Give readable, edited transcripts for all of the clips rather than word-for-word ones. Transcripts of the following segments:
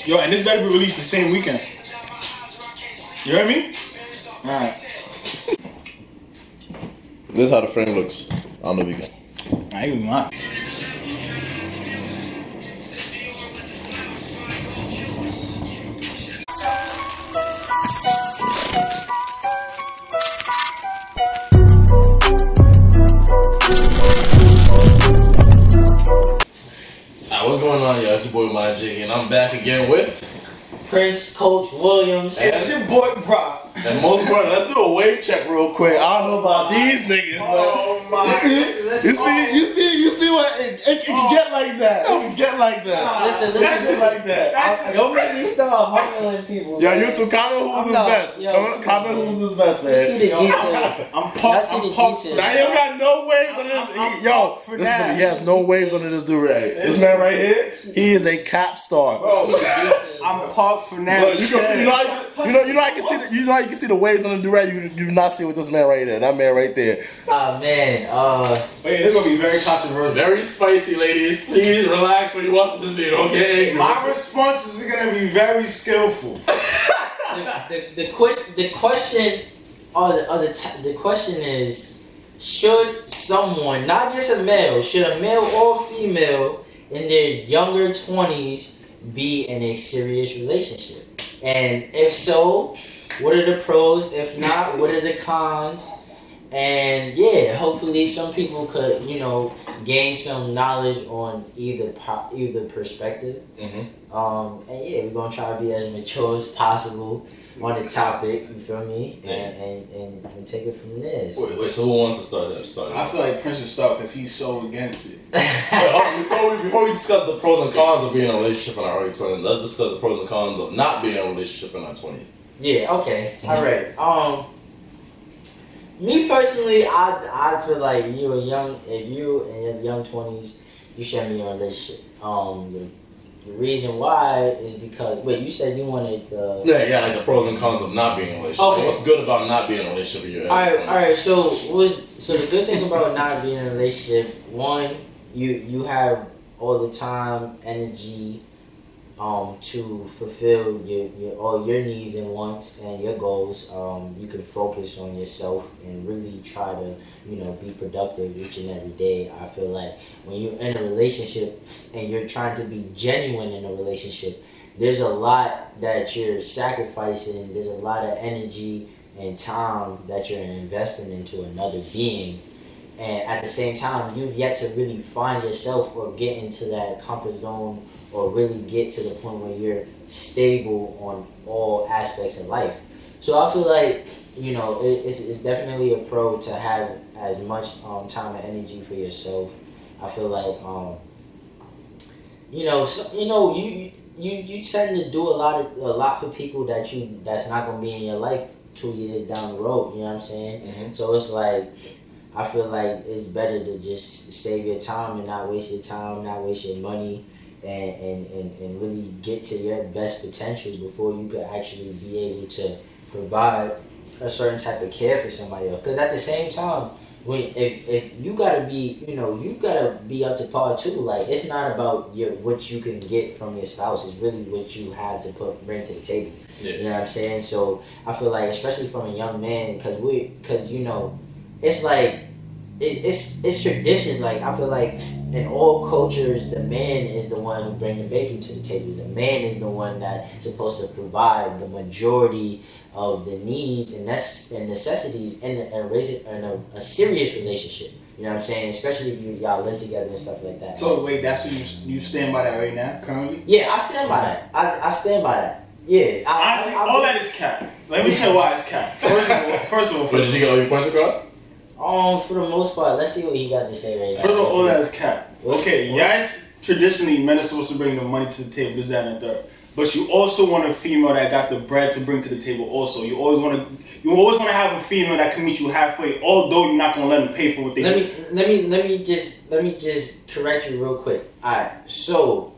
Yo, and this better be released the same weekend. You heard me? Alright. This is how the frame looks on the weekend. I ain't gonna lie. What's going on, y'all? It's your boy Magic, and I'm back again with Prince Coach Williams. It's your boy Brock. And most important, let's do a wave check real quick. I don't know about these niggas, oh my! You see what it can get like that. It can get like that. Listen, like that. Don't make me start humbling people. Yo, YouTube, comment who's his best. Comment who's his best, man. You see the detail. I'm pumped. Now he don't got no waves under this. Yo, listen to me. He has no waves under this do-rag. This man right here, he is a cap star. Bro, I'm pumped for now. You know I can see the waves on the do-rag. You do not see with this man right there. That man right there. Oh man. Wait, this is gonna be very controversial. Very spicy, ladies. Please relax when you watch this video, okay? My responses are gonna be very skillful. The question is, should someone, not just a male, should a male or female in their younger 20s be in a serious relationship? And if so, what are the pros? If not, what are the cons? And yeah, hopefully some people could, gain some knowledge on either perspective. Mm-hmm. And yeah, we're gonna try to be as mature as possible on the topic. You feel me? And take it from there. Wait. So who wants to start? I feel like Prince should start because he's so against it. Before we discuss the pros and cons of being in a relationship in our early 20s, let's discuss the pros and cons of not being in a relationship in our 20s. Yeah. Okay. Mm-hmm. All right. Me personally, I feel like if you in your young 20s, you shouldn't be in a relationship. The reason why is because you said you wanted the like the pros and cons of not being in a relationship. Okay. What's good about not being in a relationship in your early 20s? All right. So the good thing about not being in a relationship, one, you have all the time, energy, to fulfill all your needs and wants and your goals. You can focus on yourself and really try to, be productive each and every day. I feel like when you're in a relationship and you're trying to be genuine in a relationship, there's a lot that you're sacrificing. There's a lot of energy and time that you're investing into another being. And at the same time, you've yet to really find yourself or get into that comfort zone or really get to the point where you're stable on all aspects of life. So I feel like, it's definitely a pro to have as much time and energy for yourself. I feel like, you tend to do a lot for people that's not going to be in your life 2 years down the road. You know what I'm saying? Mm-hmm. So it's like, I feel like it's better to just save your time and not waste your time, not waste your money, and really get to your best potential before you could actually be able to provide a certain type of care for somebody else. Because at the same time, if you gotta be, you gotta be up to par too. Like, it's not about what you can get from your spouse. It's really what you have to bring to the table. Yeah. You know what I'm saying? So I feel like, especially from a young man, because it's like, it's tradition. Like, I feel like in all cultures, the man is the one who brings the bacon to the table. The man is the one that's supposed to provide the majority of the needs and necessities in a serious relationship. You know what I'm saying? Especially if y'all live together and stuff like that. So wait, that's what you stand by that right now, currently? Yeah, I stand by that. I stand by that. Yeah. Honestly, all that is cap. Let me tell you why it's cap. First of all. But did you get all your points across? For the most part, let's see what he got to say right now. First of all that is cap. Okay, yes, traditionally men are supposed to bring the money to the table, this, that, and the third. But you also want a female that got the bread to bring to the table also. You always want to have a female that can meet you halfway, although you're not gonna let them pay for what they do. Let me just correct you real quick. Alright, so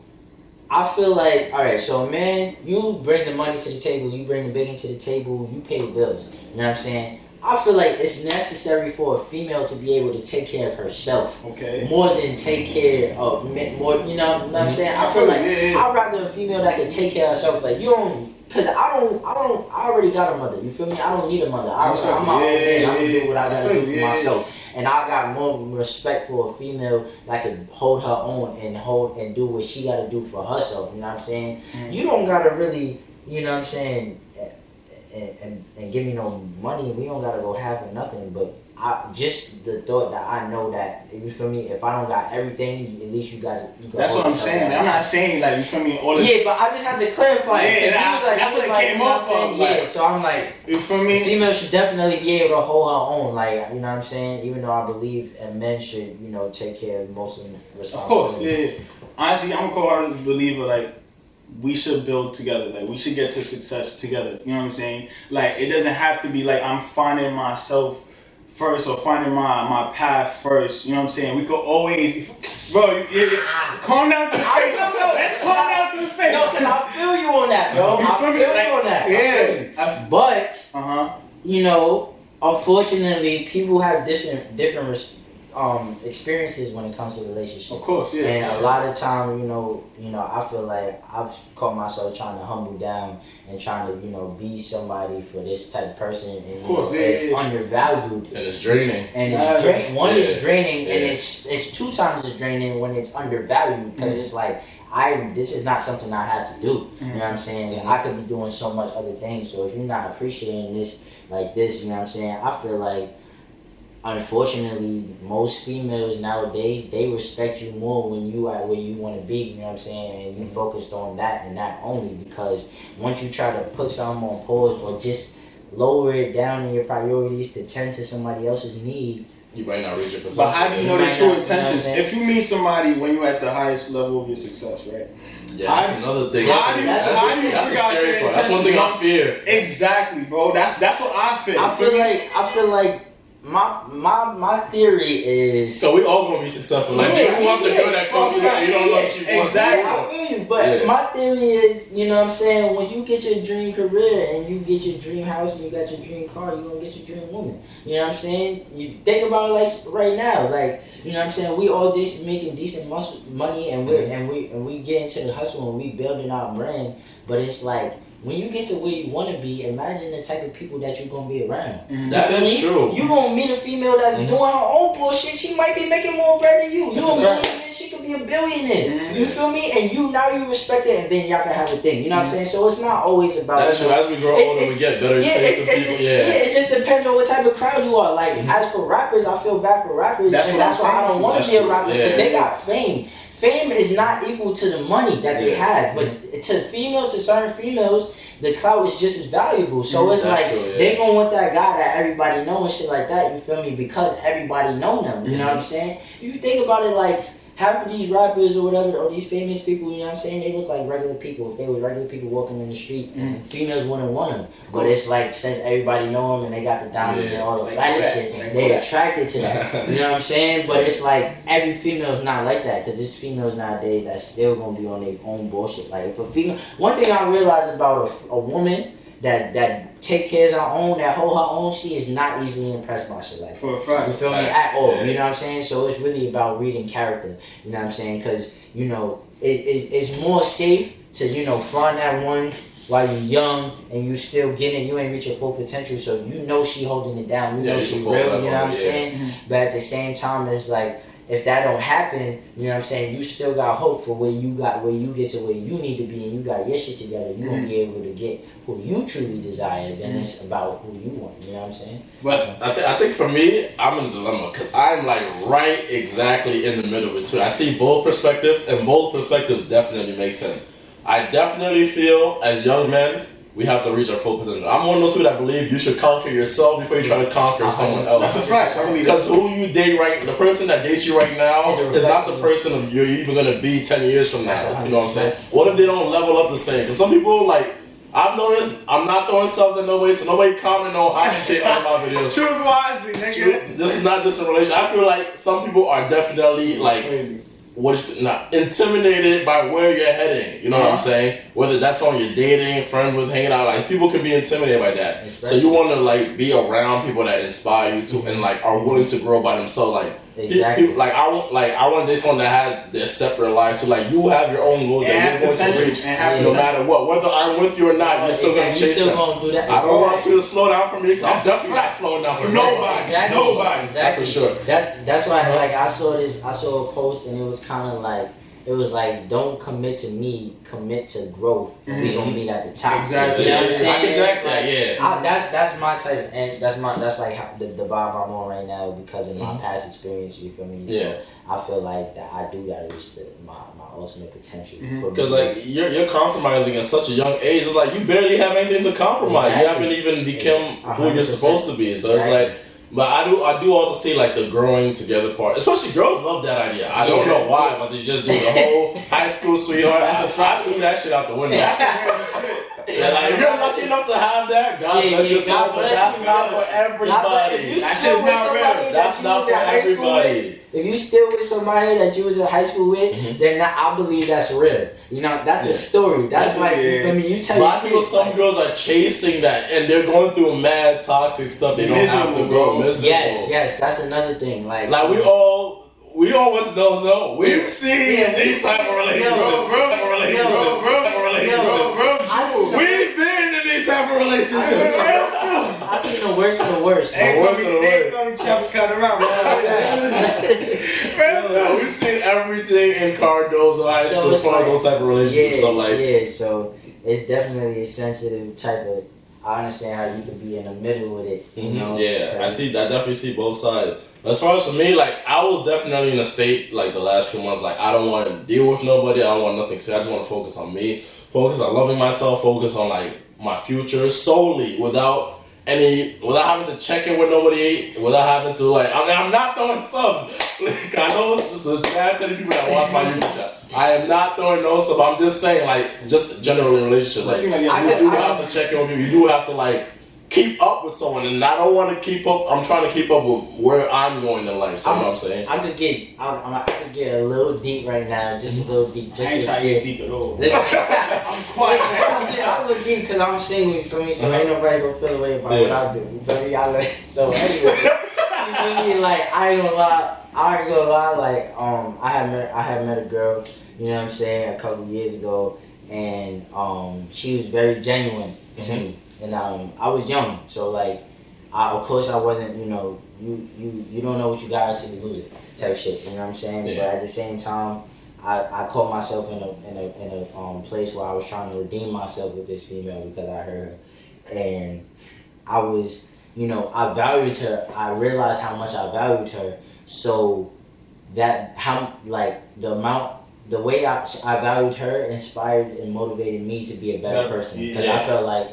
I feel like, so man, you bring the money to the table, you bring the bacon to the table, you pay the bills. You know what I'm saying? I feel like it's necessary for a female to be able to take care of herself. Okay. More than take care of more. You know what I'm saying? I feel like I'd rather a female that can take care of herself. Like you don't. Cause I already got a mother. You feel me? I don't need a mother. I'm my own man. I can do what I gotta do for myself. And I got more respect for a female that can hold her own and do what she gotta do for herself. You know what I'm saying? You don't gotta really, you know what I'm saying, and give me no money. We don't gotta go half or nothing. But just the thought that I know that, you feel me, if I don't got everything, at least you got. That's what I'm saying. I'm not saying like, you feel me, all this. Yeah, but I just have to clarify. Yeah, that's what it came off of. Yeah, so I'm like, you feel me? Female should definitely be able to hold her own. Like, you know what I'm saying? Even though I believe and men should, you know, take care of most of the responsibility. Of course, yeah. Honestly, I'm a cold-hearted believer. Like, we should build together. Like, we should get to success together. You know what I'm saying? Like, it doesn't have to be like I'm finding myself first or finding my path first. You know what I'm saying? We could always, bro. Calm down through the face. Let's calm down through the face. No, cause I feel you on that, bro. I feel you on that. Yeah. But you know, unfortunately, people have different experiences when it comes to relationships. Of course, yeah. And a lot of time, you know, I feel like I've caught myself trying to humble down and trying to, you know, be somebody for this type of person, and it's undervalued and it's draining. And it's it's draining, and it's 2 times as draining when it's undervalued, because it's like this is not something I have to do. You know what I'm saying? I could be doing so much other things. So if you're not appreciating this like this, you know what I'm saying? I feel like, unfortunately, most females nowadays, they respect you more when you are where you want to be, you know what I'm saying, and you focused on that and that only, because once you try to put something on pause or just lower it down in your priorities to tend to somebody else's needs, you might not reach your potential. But how do you know their true intentions? If you meet somebody when you're at the highest level of your success, right? Yeah, that's another thing. That's a scary part. That's one thing I fear. Exactly, bro. That's what I feel. I feel like my theory is, so we all gonna be successful. Like, you want the girl that comes to you, you don't know if she wants to. I feel you, but my theory is, you know what I'm saying, when you get your dream career and you get your dream house and you got your dream car, you're gonna get your dream woman. You know what I'm saying? You think about it like right now, like, you know what I'm saying, we all making decent money, and we get into the hustle and we building our brand, but it's like, when you get to where you want to be, imagine the type of people that you're going to be around. That is true. You're going to meet a female that's doing her own bullshit. She might be making more bread than you. You're a millionaire. She could be a billionaire. You feel me? And now you respect it, and then y'all can have a thing. You know what I'm saying? So it's not always about... That's true. As we grow older, we get better taste of people. It just depends on what type of crowd you are. Like, as for rappers, I feel bad for rappers. That's why I don't want to be a rapper, because they got fame. Fame is not equal to the money that they have, but to certain females, the clout is just as valuable. So it's like, they gonna want that guy that everybody know and shit like that, you feel me? Because everybody know them, you know what I'm saying? If you think about it, like, half of these rappers or whatever, or these famous people, you know what I'm saying, they look like regular people. If they were regular people walking in the street, females wouldn't want them. But it's like, since everybody know them and they got the diamonds and all the flashy shit, they attracted to that. You know what I'm saying? But it's like, every female's not like that, because there's females nowadays that's still gonna be on their own bullshit. Like, if a female, one thing I realized about a woman that take care of her own, that hold her own, she is not easily impressed by shit like that. For a fact. You feel me? At all. You know what I'm saying? So it's really about reading character. You know what I'm saying? Because, you know, it's more safe to, you know, find that one while you're young and you still getting it, you ain't reach your full potential, so you know she holding it down. You know she real, you know what I'm saying? But at the same time, it's like, if that don't happen, you know what I'm saying, you still got hope for where you get to where you need to be, and you got your shit together. You're going to be able to get who you truly desire. Then it's about who you want, you know what I'm saying? But I think for me, I'm in a dilemma, because I'm like right exactly in the middle between. I see both perspectives, and both perspectives definitely make sense. I definitely feel, as young men, we have to reach our full potential. I'm one of those people that believe you should conquer yourself before you try to conquer someone else. That's a fact. I believe because who you date the person that dates you right now is not the person you're even going to be 10 years from now. You know what I'm saying? What if they don't level up the same? Because some people, like, I've noticed, I'm not throwing subs in no way, so nobody comment on hot shit on my videos. Choose wisely, nigga. This is not just a relationship. I feel like some people are definitely, like, not intimidated by where you're heading. You know what I'm saying? Whether that's on your dating, friend with, hanging out, like people can be intimidated by that. Especially. So you want to like be around people that inspire you to and like are willing to grow by themselves. Like exactly. people, I want this one that had their separate life to like you have your own goals that you're going to reach no matter what. Whether I'm with you or not, you're still going to chase them. Gonna do that. I don't want you to slow down for me because I'm definitely not slowing down for nobody. Exactly. Nobody. Exactly. That's for sure. That's why like I saw a post and it was kind of like. It was like, don't commit to me, commit to growth. We gonna meet at the top. Exactly. You know what I'm saying? I can jack that. Yeah. That's my type, and that's like how the vibe I'm on right now because of my past experience. You feel me? Yeah. So I feel like that I do gotta reach my ultimate potential. Because like you're compromising at such a young age. It's like you barely have anything to compromise. Exactly. You haven't even become who you're supposed to be. So it's like. But I do also see like the growing together part. Especially girls love that idea. I don't know why, but they just do the whole high school sweetheart. I threw that shit out the window. Yeah, like, if you're lucky enough to have that, God bless your soul, but that's not for everybody. That shit's not real. That's not for everybody. If you still with somebody that you was in high school with, then I believe that's real. You know, that's a story. That's like, for me, you tell me. I feel some girls are chasing that and they're going through mad toxic stuff. They don't have to go miserable. Yes, that's another thing. Like we all went to those zones. We've seen these type of relationships. We've been in these type of relationships. I've seen the worst of the worst. We've seen everything in Cardozo High School as far as those type of relationships. So it's definitely a sensitive type of. I understand how you could be in the middle with it, you know. Yeah, I definitely see both sides. As far as for me, like I was definitely in a state like the last 2 months, like I don't want to deal with nobody. I don't want nothing. So I just want to focus on me, focus on loving myself, focus on like my future solely without having to check in with nobody, without having to like. I mean, I'm not throwing subs. Like, I know it's a bad many people that watch my YouTube channel. I am not throwing no subs. I'm just saying, like, just generally in relationships. Like, you do have to check in with people. You do have to like keep up with someone, and I don't want to keep up. I'm trying to keep up with where I'm going in life. So you know what I'm saying? I could get a little deep right now, just a little deep. Just I ain't trying to get deep at all. I'm quiet. I'll go deep because I'm single. You feel me? So ain't nobody gonna feel away about what I do. You feel me? So anyway, you feel me? Like I ain't gonna lie. Like I had met a girl. You know what I'm saying? A couple years ago, and she was very genuine to me. And I was young, so like, of course I wasn't, you know, you don't know what you got until you lose it, type shit. You know what I'm saying? Yeah. But at the same time, I caught myself in a place where I was trying to redeem myself with this female because I heard her, and I was, you know, I valued her. I realized how much I valued her. So that the way I valued her inspired and motivated me to be a better person. Because I felt like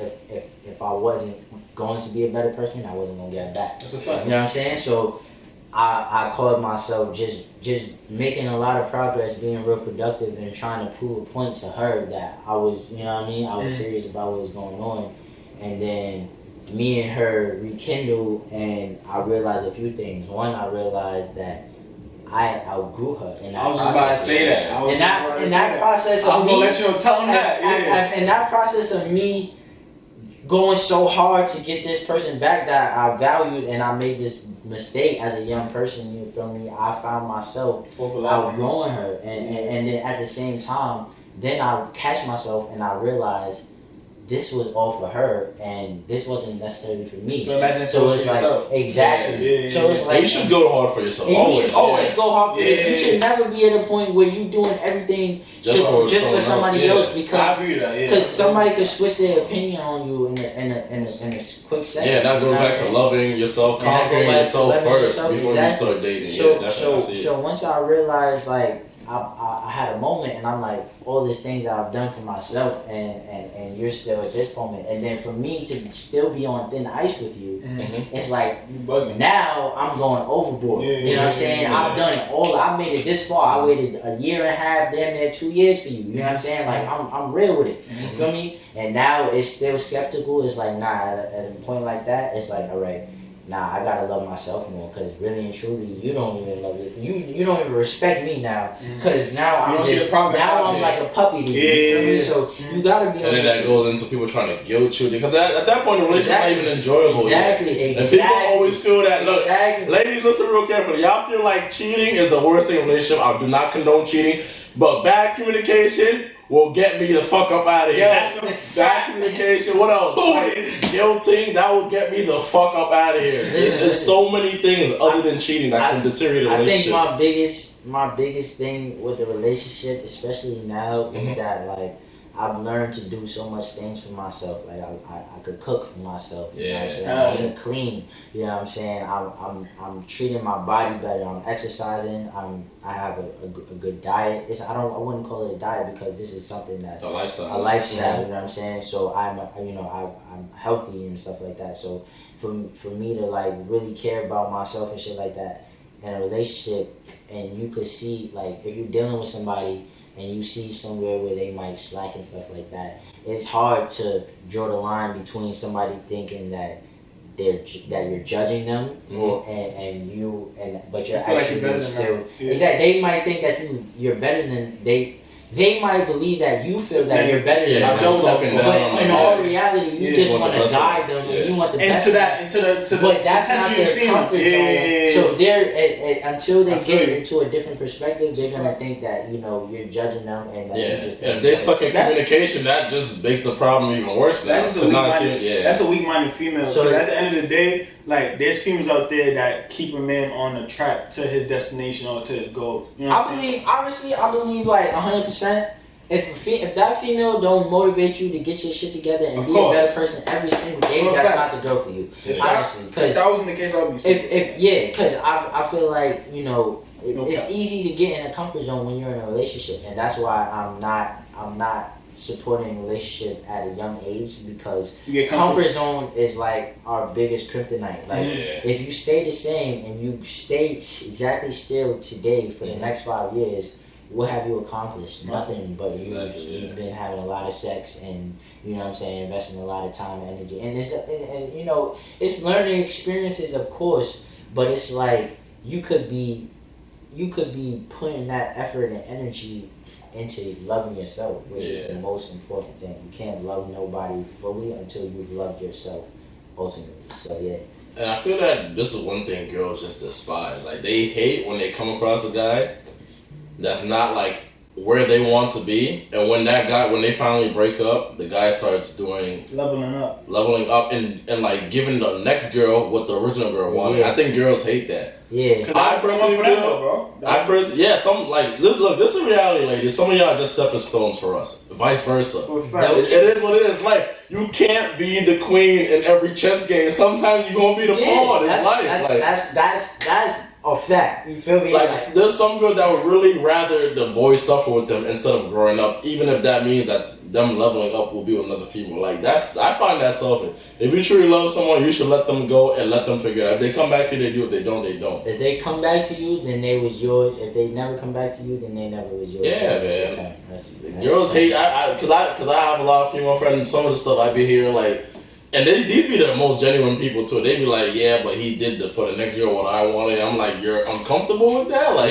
if I wasn't going to be a better person, I wasn't going to get it back. That's a fact. You know what I'm saying? So I called myself just making a lot of progress, being real productive, and trying to prove a point to her that I was, you know what I mean? I was serious about what was going on. And then me and her rekindled, and I realized a few things. One, I realized that I outgrew her in that process. I was just about to say that. In that process of I'm gonna let you tell them that. In that process of me going so hard to get this person back that I valued, and I made this mistake as a young person, you feel me? I found myself outgrowing her, and then at the same time, then I catch myself and I realized this was all for her, and this wasn't necessarily for me. So imagine so it's like yourself. Exactly. So it's like you should go hard for yourself. Always go hard for yourself. You should never be at a point where you doing everything just for somebody else because somebody could switch their opinion on you in a quick second. Yeah, that goes back to loving yourself, conquering yourself first before you start dating. So once I realized, like, I had a moment, and I'm like, all these things that I've done for myself, and you're still at this moment, and then for me to still be on thin ice with you, it's like now I'm going overboard. You know what I'm saying? I've done all. I made it this far. I waited a year and a half, damn near 2 years for you. You know what I'm saying? Like I'm real with it. You feel me? And now it's still skeptical. It's like, nah. At a point like that, it's like, all right. nah, I gotta love myself more, because really and truly, you don't even love it. You don't even respect me now, because now I'm like a puppy to you. You feel me? So you gotta be. And then that goes into people trying to guilt you, because at that point the relationship's not even enjoyable. Exactly. And people always feel that. Look, ladies, listen real carefully. Y'all feel like cheating is the worst thing in a relationship. I do not condone cheating, but bad communication will get me the fuck up out of here. Bad communication. What else? Guilting. That will get me the fuck up out of here. There's so many things other than cheating that can deteriorate a relationship. I think my biggest thing with the relationship, especially now, is that like I've learned to do so much things for myself. Like I could cook for myself. You know what I'm saying? I can clean. You know what I'm saying? I'm treating my body better. I'm exercising. I have a good diet. I wouldn't call it a diet, because this is something that's a lifestyle. A lifestyle. You know what I'm saying? So I'm healthy and stuff like that. So for me to like really care about myself and shit like that in a relationship, and you could see like if you're dealing with somebody and you see somewhere where they might slack and stuff like that, it's hard to draw the line between somebody thinking that you're judging them, but you're actually still. Exactly, they might think that you're better than they. They might believe that you feel that you're better than them, but in all reality, you just want to guide them. And you want the best. But that's not their comfort zone. So they're until they get into a different perspective, they're gonna think that you're judging them, and that you just. If they suck at communication, that just makes the problem even worse. Now, that's a weak-minded female. So at the end of the day, like there's females out there that keep a man on a track to his destination or to his goals. You know I believe like 100%. If that female don't motivate you to get your shit together and be a better person every single day, that's not the girl for you. Honestly, because if that wasn't the case, I would be sick. Because I feel like it's easy to get in a comfort zone when you're in a relationship, and that's why I'm not supporting a relationship at a young age, because comfort zone is like our biggest kryptonite. Like if you stay the same and you stay exactly still today for the next 5 years, what have you accomplished? Nothing. But you've been having a lot of sex, and investing a lot of time and energy, and it's learning experiences, of course, but it's like you could be putting that effort and energy into loving yourself, which is the most important thing. You can't love nobody fully until you've loved yourself ultimately. So and I feel that this is one thing girls just despise. Like they hate when they come across a guy that's not like where they want to be, and when they finally break up, the guy starts doing leveling up and like giving the next girl what the original girl wanted. I think girls hate that. I personally feel, some like look, this is reality, ladies. Some of y'all just stepping stones for us. Vice versa. It is what it is. Like you can't be the queen in every chess game. Sometimes you're gonna be the pawn. It's life. That's a fact. You feel me? Like there's some girls that would really rather the boys suffer with them instead of growing up, even if that means that them leveling up will be with another female. Like I find that selfish. If you truly love someone, you should let them go and let them figure it out. If they come back to you, they do. If they don't, they don't. If they come back to you, then they was yours. If they never come back to you, then they never was yours. Yeah, man. That's girls hate. Because I have a lot of female friends, and some of the stuff I be hearing like. And these be the most genuine people too. They be like, yeah, but he did for the next girl what I wanted. I'm like, you're uncomfortable with that? Like,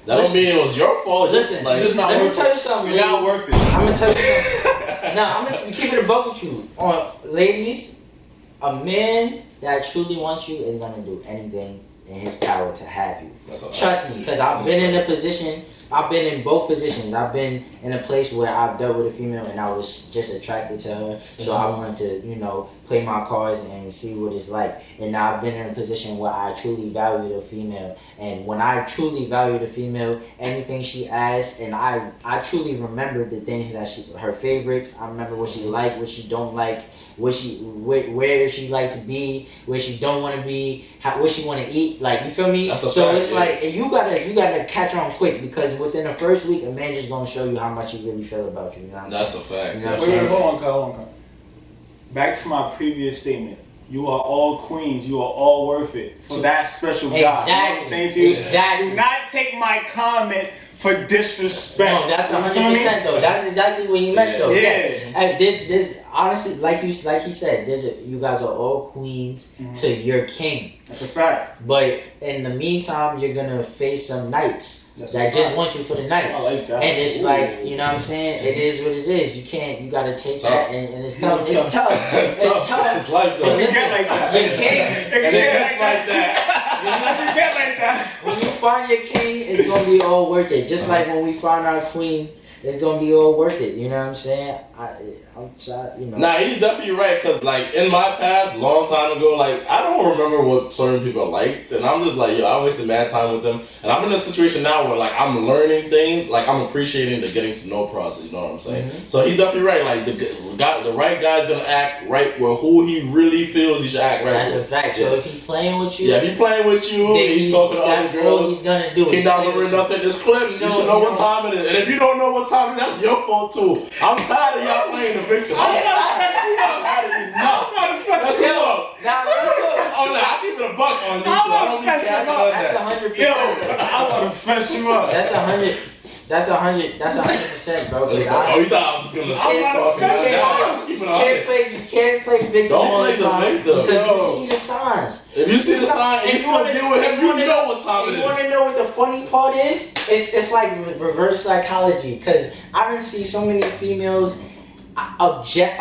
that don't mean it was your fault. Listen, let me tell you something. You're not worth it. I'm gonna tell you something. I'm gonna keep it a buck with you. Ladies, a man that truly wants you is gonna do anything in his power to have you. Trust me, because I've been in a position. I've been in both positions. I've been in a place where I've dealt with a female and I was just attracted to her. So I wanted to, play my cards and see what it's like. And now I've been in a position where I truly value the female. And when I truly value the female, anything she asks, and I truly remember the things that her favorites. I remember what she liked, what she don't like, where she like to be, where she don't want to be, what she want to eat. Like, you feel me? That's a fact, it's like, and you gotta catch on quick, because within the first week, a man just gonna show you how much he really feel about you. You know what I'm That's saying? a fact. You know what I'm saying? Hold on. Back to my previous statement. You are all queens. You are all worth it for that special guy. Exactly. You know what I'm saying to you? Exactly. Do not take my comment for disrespect. No, that's 100% though. That's exactly what he meant though. Yeah. And there's honestly, like he said, you guys are all queens to your king. That's a fact. But in the meantime, you're gonna face some knights that just want you for the night. I like that. And it's like, you know what I'm saying? It is what it is. You gotta take that, and it's tough. It's tough. It's tough. It's life though. It get like that. Your king. And it gets like that. It get like that. When you find your king, it's gonna be all worth it. Just like when we find our queen, it's gonna be all worth it. You know what I'm saying? I'm trying, you know. Nah, he's definitely right. Cause like in my past, long time ago, like I don't remember what certain people liked, and I'm just like, yo, I wasted mad time with them. And I'm in a situation now where like I'm learning things, like I'm appreciating the getting to know process. You know what I'm saying? So he's definitely right. Like the right guy's gonna act right where who he really feels he should act right. That's with. a fact. So if he's playing with you, if he playing with you, then he talking to other that's all girls. he's gonna do. He's not remembering nothing in this clip. You should know what time it is. And if you don't know what time it is, that's your fault too. I'm tired of y'all playing the victim. I'm tired of you. Oh no, I keep it a buck on you, so I don't be casting on that. That's 100%. Yo, I want to fess you up. That's 100%, bro. Oh, you thought I was just gonna shit talking? Keep it on. You can't play victim. Don't all play the the time victim. because you see the signs. If you see the sign and you still deal with him, you know what time it is. You want to know what the funny part is? It's like reverse psychology. Because I didn't see so many females reject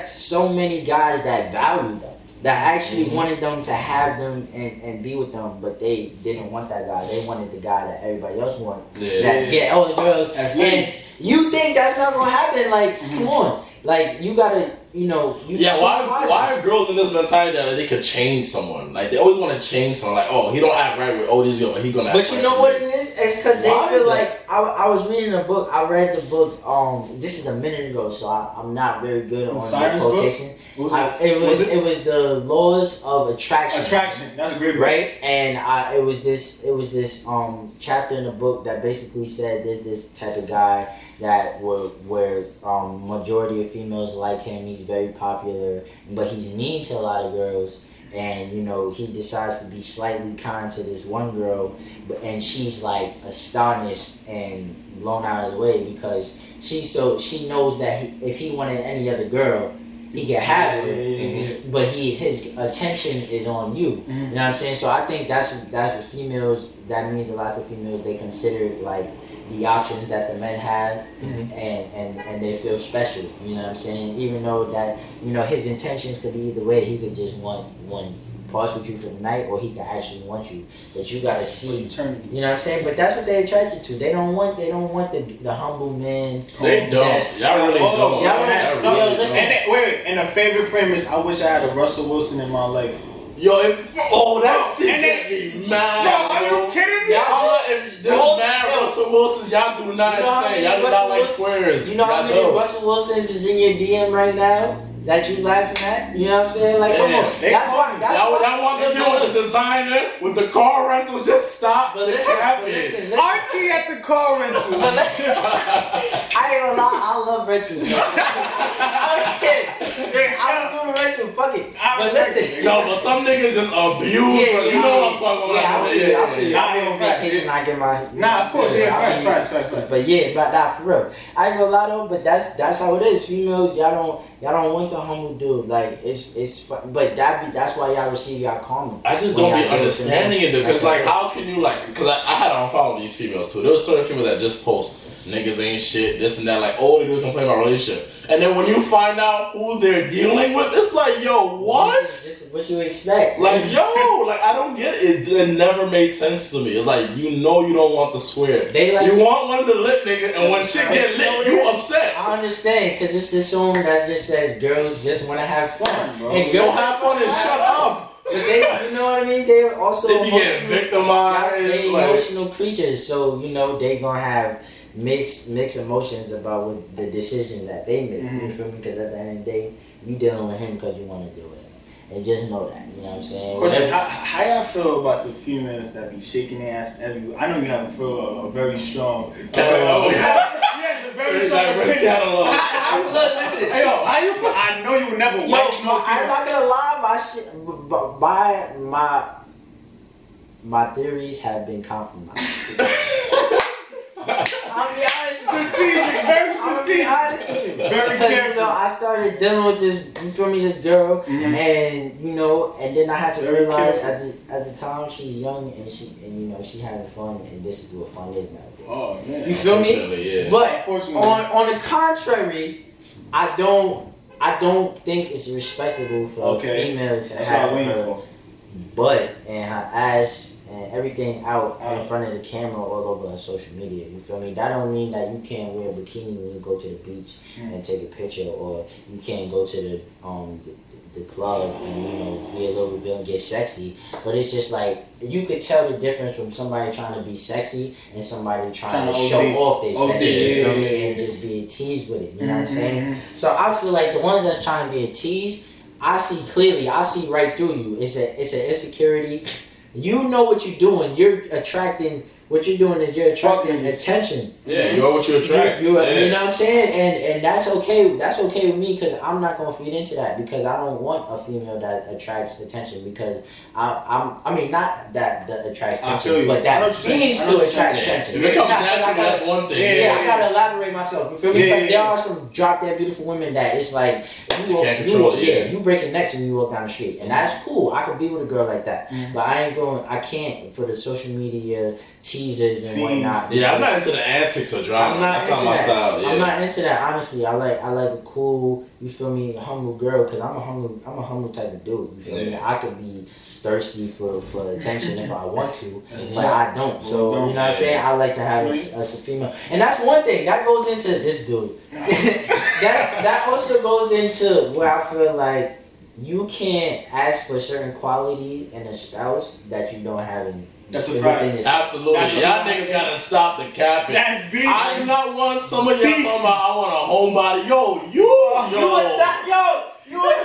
so many guys that valued them, that actually wanted them to have them and be with them, but they didn't want that guy. They wanted the guy that everybody else wanted. That get all the girls. And you think that's not gonna happen? Like, come on. Like, you gotta, why are girls in this mentality that they could change someone? Like, they always want to change someone. Like, oh, he don't act right with all these girls, but he gonna act right. But you know what it is? It's because they feel like, I was reading a book. I read the book, this is a minute ago, so I'm not very good on the quotation. It was the laws of attraction. Attraction, that's a great book. Right? And it was this chapter in the book that basically said there's this type of guy that where majority of females like him. He's very popular, but he's mean to a lot of girls. And he decides to be slightly kind to this one girl, and she's like astonished and blown out of the way because she knows that if he wanted any other girl, he can have her, but his attention is on you. You know what I'm saying? So I think that's what females. That means a lot of females, they consider like the options that the men have, and they feel special. You know what I'm saying? Even though that his intentions could be either way. He could just want one pass with you for the night, or he can actually want you. But you gotta see, you know what I'm saying? But that's what they're attracted to. They don't want the humble man. They don't. Y'all really don't. And a favorite frame is, I wish I had a Russell Wilson in my life. Yo, that shit get me mad. Yo, are you kidding me? There's mad Russell Wilsons. Y'all do not understand. Y'all do not like squares. You know how many Russell Wilsons is in your DM right now that you laughing at? You know what I'm saying? Like, come on. That's why. Y'all want to deal with the designer, with the car rental. Just stop. Listen. RT at the car rental. I ain't gonna lie, I love rentals. I don't do the rental. Fuck it. But listen. No, but some niggas just abuse. You know what I'm talking about. I'm on vacation. I get my. Nah, of course. Facts. But nah, for real. I ain't gonna lie though. But that's how it is. Females, y'all don't want the humble dude. Like but that's why y'all receive y'all comment. I just don't be understanding it because like how can you because I had to unfollow these females too. There was certain females that just post niggas ain't shit, this and that, like all they do is complain about relationship. And then when you find out who they're dealing with, it's like, yo, what? This is what you expect. Like, yo, like I don't get it. It never made sense to me. It's like you don't want the square. You want one of the lit niggas, and when shit get lit, you upset. I understand because it's this song that just says girls just want to have fun. Bro. And So have fun and shut up. But they, you know what I mean? They're also they get victimized. They're emotional creatures, so they gonna have mixed emotions about what the decision that they make. You feel me? Because at the end of the day, you dealing with him because you want to deal with him. And just know that, you know what I'm saying? Question, how y'all feel about the females that be shaking their ass everywhere? I know you have a very strong catalog. Yes, a very strong catalog. Look, listen. Hey, yo, how you feel? I know you would never watch no female. I'm not gonna lie, my theories have been compromised. I'll be honest. Strategic, very I'm gonna be strategic. honest with you. Very Because, careful. you know, I started dealing with this, you feel me, this girl, and you know, and then I had to Very realize careful. at the time she's young and you know she having fun, and this is what fun is nowadays. Oh man. You feel me? Unfortunately, yeah. But Unfortunately. on the contrary, I don't think it's respectable for females to That's what have I'm waiting her for. butt and her ass and everything out in front of the camera all over social media. You feel me? That don't mean that you can't wear a bikini when you go to the beach and take a picture, or you can't go to the club and, you know, be a little reveal and get sexy. But it's just like, you could tell the difference from somebody trying to be sexy and somebody trying to show off their sexy, you feel me, and just be a tease with it. You know what I'm saying? So I feel like the ones that's trying to be a tease, I see clearly. I see right through you. It's an insecurity. You know what you're doing. You're attracting. What you're doing is you're attracting attention. Yeah, you are what you attract. You know what I'm saying? And that's okay. That's okay with me, because I'm not gonna feed into that, because I don't want a female that attracts attention, because I mean not that attracts attention, but that feeds to attract attention. If it comes naturally, that's one thing. Yeah, I gotta elaborate myself. You feel me? Because there are some drop dead beautiful women that it's like you breaking necks when you walk down the street, and that's cool. I could be with a girl like that, but I can't for the social media teasers and whatnot. Yeah, I'm not into the antics or drama. That's not my style. Yeah. I'm not into that, honestly. I like a cool, you feel me, humble girl, because I'm a humble type of dude. You feel me? I could be thirsty for attention if I want to, but I don't. So you know what I'm saying? I like to have a female, and that's one thing that goes into this dude. that also goes into where I feel like you can't ask for certain qualities in a spouse that you don't have in. That's a fact. Absolutely. Y'all niggas gotta stop the capping. That's beef. I do not want some of y'all talking about I want a homebody. You are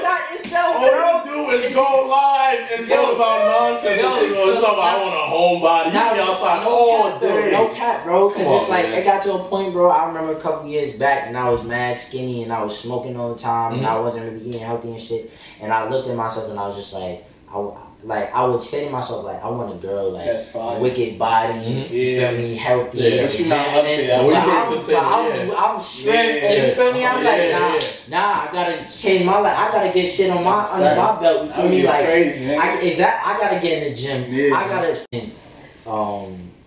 not yourself, all you do is go live and talk about nonsense. It's about I want a homebody. You be outside all day. No cap, bro. Because it's like, it got to a point, bro. I remember a couple years back, and I was mad skinny, and I was smoking all the time, and I wasn't really eating healthy and shit. And I looked at myself, and I was just like, I would say to myself, like, I want a girl, like, wicked body, you feel me, healthy, but you not up there. I'm shrimp, and you feel me, I'm like, nah, I gotta change my life, I gotta get shit on under my belt, you feel me, like, I gotta get in the gym, I gotta,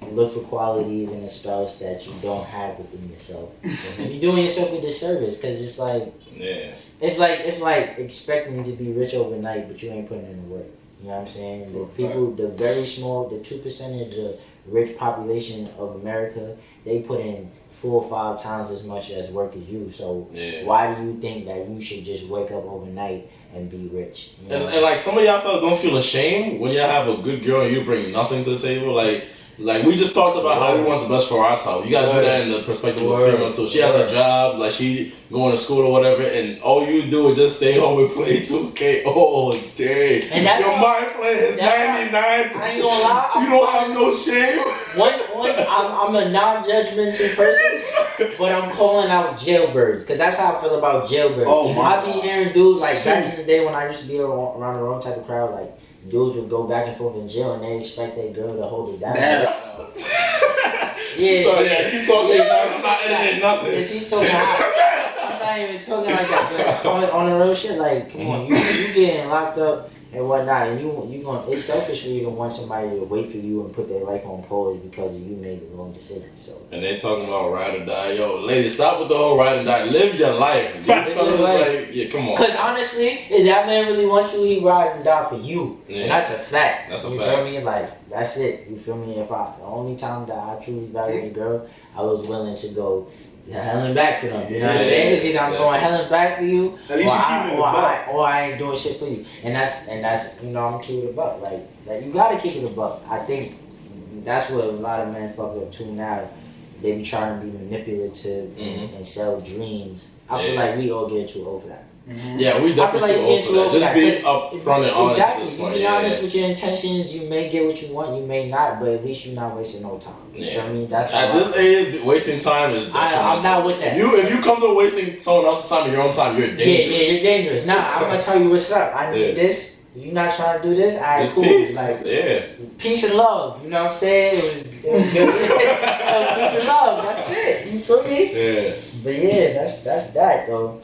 look for qualities in a spouse that you don't have within yourself. You're doing yourself a disservice, because it's like, it's like expecting to be rich overnight, but you ain't putting in the work. You know what I'm saying? The people, the very small, the 2% of the rich population of America, they put in 4 or 5 times as much as work as you. So why do you think that you should just wake up overnight and be rich? You know? And like, some of y'all fellas don't feel ashamed when y'all have a good girl and you bring nothing to the table. Like we just talked about how we want the best for ourselves. You gotta do that in the perspective of a female too. She has a job, like she going to school or whatever, and all you do is just stay home and play 2K all day. And that's your mind playing is 99%. I ain't gonna lie. You don't have no shame. I'm a non-judgmental person, but I'm calling out jailbirds, because that's how I feel about jailbirds. I be hearing dudes, like back in the day when I used to be around the wrong type of crowd, like dudes would go back and forth in jail and they expect their girl to hold it down. Keep talking. I'm not editing nothing. Yeah, she's talking I'm not even talking like that. But on the real shit, like, come on, you getting locked up and whatnot, and you going, it's selfish for you to want somebody to wait for you and put their life on pause because you made the wrong decision. So. And they talking about ride or die. Yo, ladies, stop with the whole ride or die. Live your life. Come on. Because honestly, if that man really wants you, he ride and die for you. Yeah. And that's a fact. That's a fact. You feel me? Like, that's it. You feel me? The only time that I truly valued a girl, I was willing to go hell and back for them. You know what I'm saying? It's either I'm going hell and back for you, at least or I ain't doing shit for you. And that's you know, I'm keeping it a buck. Like you gotta keep it a buck. I think that's what a lot of men fuck up too now. They be trying to be manipulative and sell dreams. I feel like we all get too old for that. Yeah, we definitely too old for that. Just be upfront and honest at this point. You be honest with your intentions. You may get what you want, you may not, but at least you're not wasting no time. You feel me? That's at this age, wasting time is detrimental. I'm not with that. If you come to wasting someone else's time and your own time, you're dangerous. Yeah, you're dangerous. Now I'm gonna tell you what's up. I need this. If you're not trying to do this, alright, Just cool. peace. Like, Yeah. peace and love. You know what I'm saying? It was good. Peace and love. That's it. You feel me? Yeah. But yeah, that's that though.